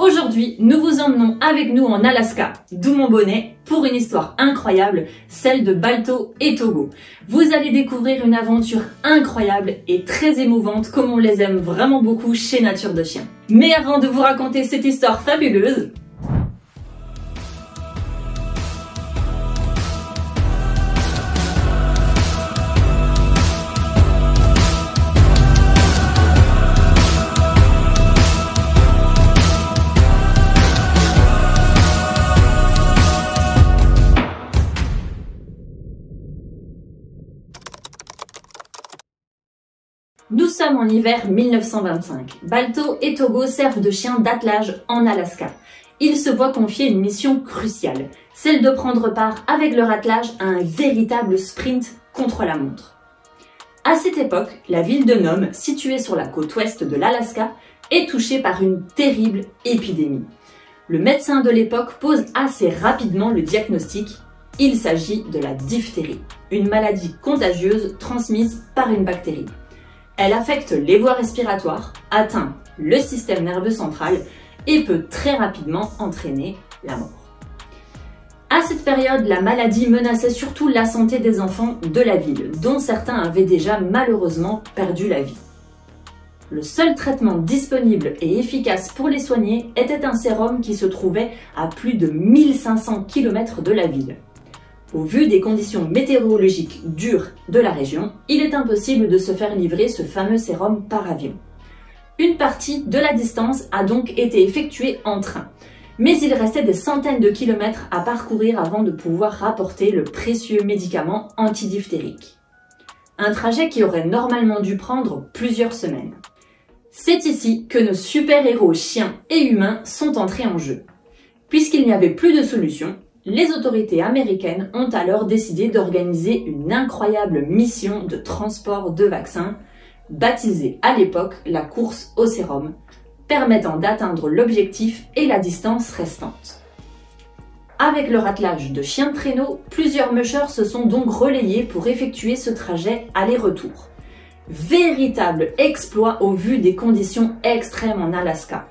Aujourd'hui, nous vous emmenons avec nous en Alaska, d'où mon bonnet, pour une histoire incroyable, celle de Balto et Togo. Vous allez découvrir une aventure incroyable et très émouvante comme on les aime vraiment beaucoup chez Nature de Chien. Mais avant de vous raconter cette histoire fabuleuse, nous sommes en hiver 1925. Balto et Togo servent de chiens d'attelage en Alaska. Ils se voient confier une mission cruciale, celle de prendre part avec leur attelage à un véritable sprint contre la montre. À cette époque, la ville de Nome, située sur la côte ouest de l'Alaska, est touchée par une terrible épidémie. Le médecin de l'époque pose assez rapidement le diagnostic. Il s'agit de la diphtérie, une maladie contagieuse transmise par une bactérie. Elle affecte les voies respiratoires, atteint le système nerveux central et peut très rapidement entraîner la mort. À cette période, la maladie menaçait surtout la santé des enfants de la ville, dont certains avaient déjà malheureusement perdu la vie. Le seul traitement disponible et efficace pour les soigner était un sérum qui se trouvait à plus de 1500 km de la ville. Au vu des conditions météorologiques dures de la région, il est impossible de se faire livrer ce fameux sérum par avion. Une partie de la distance a donc été effectuée en train, mais il restait des centaines de kilomètres à parcourir avant de pouvoir rapporter le précieux médicament antidiphtérique. Un trajet qui aurait normalement dû prendre plusieurs semaines. C'est ici que nos super-héros chiens et humains sont entrés en jeu. Puisqu'il n'y avait plus de solution, les autorités américaines ont alors décidé d'organiser une incroyable mission de transport de vaccins, baptisée à l'époque la course au sérum, permettant d'atteindre l'objectif et la distance restante. Avec leur attelage de chiens de traîneau, plusieurs mushers se sont donc relayés pour effectuer ce trajet aller-retour. Véritable exploit au vu des conditions extrêmes en Alaska.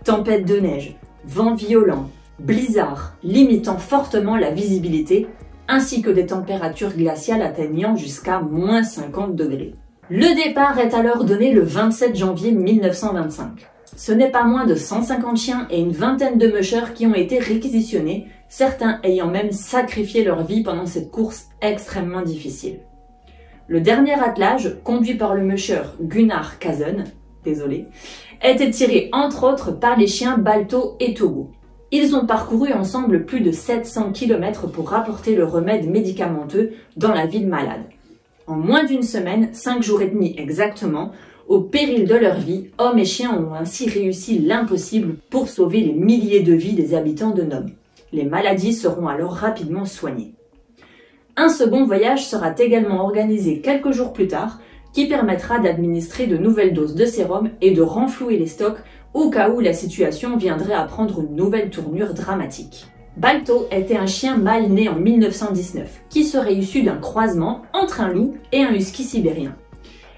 Tempête de neige, vent violent, blizzard limitant fortement la visibilité, ainsi que des températures glaciales atteignant jusqu'à moins 50 degrés. Le départ est alors donné le 27 janvier 1925. Ce n'est pas moins de 150 chiens et une vingtaine de mushers qui ont été réquisitionnés, certains ayant même sacrifié leur vie pendant cette course extrêmement difficile. Le dernier attelage, conduit par le musher Gunnar Kazan, était tiré entre autres par les chiens Balto et Togo. Ils ont parcouru ensemble plus de 700 km pour rapporter le remède médicamenteux dans la ville malade. En moins d'une semaine, 5 jours et demi exactement, au péril de leur vie, hommes et chiens ont ainsi réussi l'impossible pour sauver les milliers de vies des habitants de Nome. Les maladies seront alors rapidement soignées. Un second voyage sera également organisé quelques jours plus tard, qui permettra d'administrer de nouvelles doses de sérum et de renflouer les stocks au cas où la situation viendrait à prendre une nouvelle tournure dramatique. Balto était un chien mâle né en 1919, qui serait issu d'un croisement entre un loup et un husky sibérien.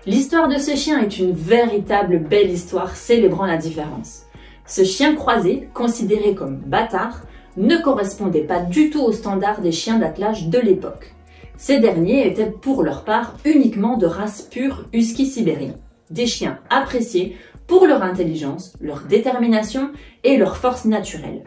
L'histoire de ce chien est une véritable belle histoire célébrant la différence. Ce chien croisé, considéré comme bâtard, ne correspondait pas du tout aux standards des chiens d'attelage de l'époque. Ces derniers étaient pour leur part uniquement de race pure husky sibérien, des chiens appréciés pour leur intelligence, leur détermination et leur force naturelle.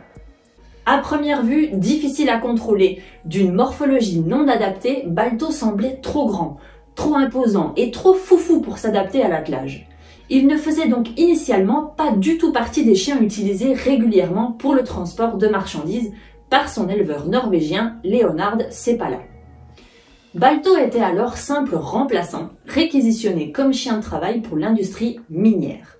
À première vue, difficile à contrôler, d'une morphologie non adaptée, Balto semblait trop grand, trop imposant et trop foufou pour s'adapter à l'attelage. Il ne faisait donc initialement pas du tout partie des chiens utilisés régulièrement pour le transport de marchandises par son éleveur norvégien Leonard Seppala. Balto était alors simple remplaçant, réquisitionné comme chien de travail pour l'industrie minière.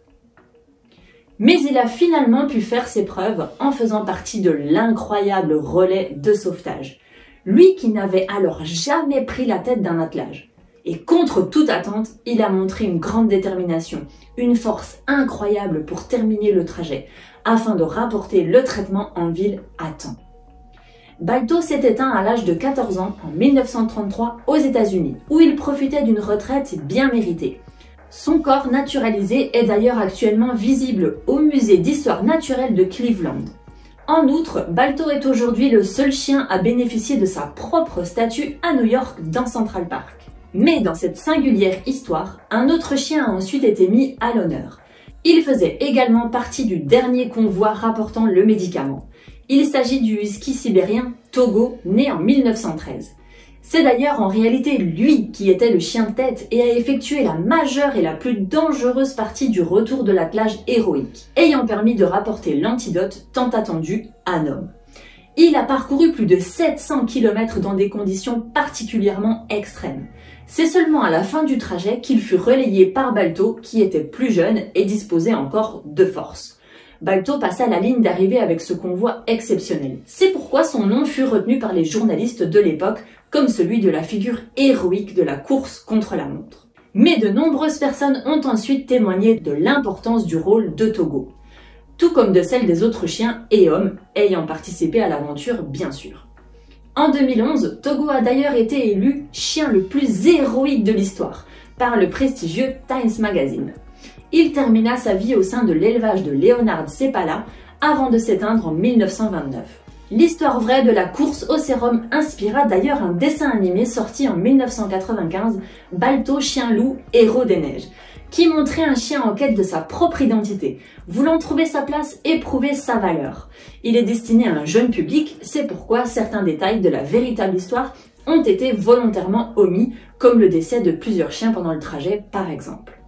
Mais il a finalement pu faire ses preuves en faisant partie de l'incroyable relais de sauvetage. Lui qui n'avait alors jamais pris la tête d'un attelage. Et contre toute attente, il a montré une grande détermination, une force incroyable pour terminer le trajet, afin de rapporter le traitement en ville à temps. Balto s'est éteint à l'âge de 14 ans en 1933 aux États-Unis, où il profitait d'une retraite bien méritée. Son corps naturalisé est d'ailleurs actuellement visible au musée d'histoire naturelle de Cleveland. En outre, Balto est aujourd'hui le seul chien à bénéficier de sa propre statue à New York dans Central Park. Mais dans cette singulière histoire, un autre chien a ensuite été mis à l'honneur. Il faisait également partie du dernier convoi rapportant le médicament. Il s'agit du husky sibérien Togo, né en 1913. C'est d'ailleurs en réalité lui qui était le chien de tête et a effectué la majeure et la plus dangereuse partie du retour de l'attelage héroïque, ayant permis de rapporter l'antidote tant attendu à Nome. Il a parcouru plus de 700 km dans des conditions particulièrement extrêmes. C'est seulement à la fin du trajet qu'il fut relayé par Balto, qui était plus jeune et disposait encore de force. Balto passa la ligne d'arrivée avec ce convoi exceptionnel. C'est pourquoi son nom fut retenu par les journalistes de l'époque comme celui de la figure héroïque de la course contre la montre. Mais de nombreuses personnes ont ensuite témoigné de l'importance du rôle de Togo, tout comme de celle des autres chiens et hommes ayant participé à l'aventure bien sûr. En 2011, Togo a d'ailleurs été élu chien le plus héroïque de l'histoire par le prestigieux Times Magazine. Il termina sa vie au sein de l'élevage de Leonard Seppala avant de s'éteindre en 1929. L'histoire vraie de la course au sérum inspira d'ailleurs un dessin animé sorti en 1995, Balto Chien-Loup, héros des neiges, qui montrait un chien en quête de sa propre identité, voulant trouver sa place et prouver sa valeur. Il est destiné à un jeune public, c'est pourquoi certains détails de la véritable histoire ont été volontairement omis, comme le décès de plusieurs chiens pendant le trajet par exemple.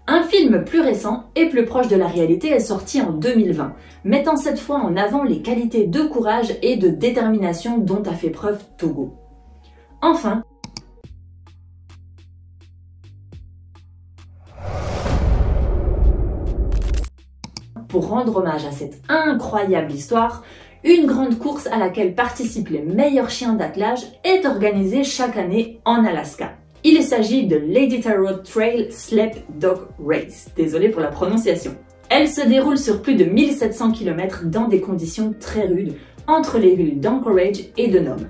Un film plus récent et plus proche de la réalité est sorti en 2020, mettant cette fois en avant les qualités de courage et de détermination dont a fait preuve Togo. Enfin, pour rendre hommage à cette incroyable histoire, une grande course à laquelle participent les meilleurs chiens d'attelage est organisée chaque année en Alaska. Il s'agit de l'Iditarod Trail Sled Dog Race. Désolé pour la prononciation. Elle se déroule sur plus de 1700 km dans des conditions très rudes entre les villes d'Anchorage et de Nome.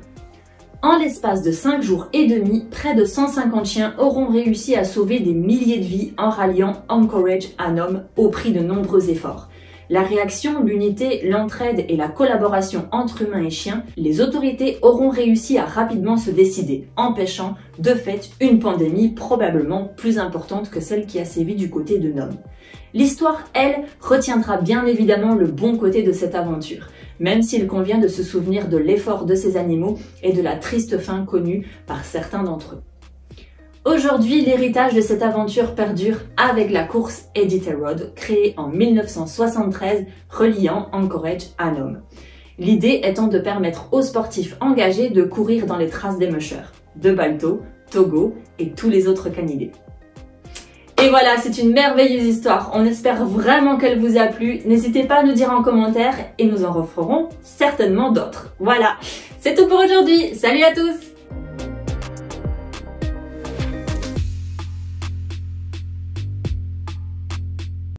En l'espace de 5 jours et demi, près de 150 chiens auront réussi à sauver des milliers de vies en ralliant Anchorage à Nome au prix de nombreux efforts. La réaction, l'unité, l'entraide et la collaboration entre humains et chiens, les autorités auront réussi à rapidement se décider, empêchant de fait une pandémie probablement plus importante que celle qui a sévi du côté de Nome. L'histoire, elle, retiendra bien évidemment le bon côté de cette aventure, même s'il convient de se souvenir de l'effort de ces animaux et de la triste fin connue par certains d'entre eux. Aujourd'hui, l'héritage de cette aventure perdure avec la course Iditarod, créée en 1973, reliant Anchorage à Nome. L'idée étant de permettre aux sportifs engagés de courir dans les traces des mushers, de Balto, Togo et tous les autres canidés. Et voilà, c'est une merveilleuse histoire. On espère vraiment qu'elle vous a plu. N'hésitez pas à nous dire en commentaire et nous en referons certainement d'autres. Voilà, c'est tout pour aujourd'hui. Salut à tous!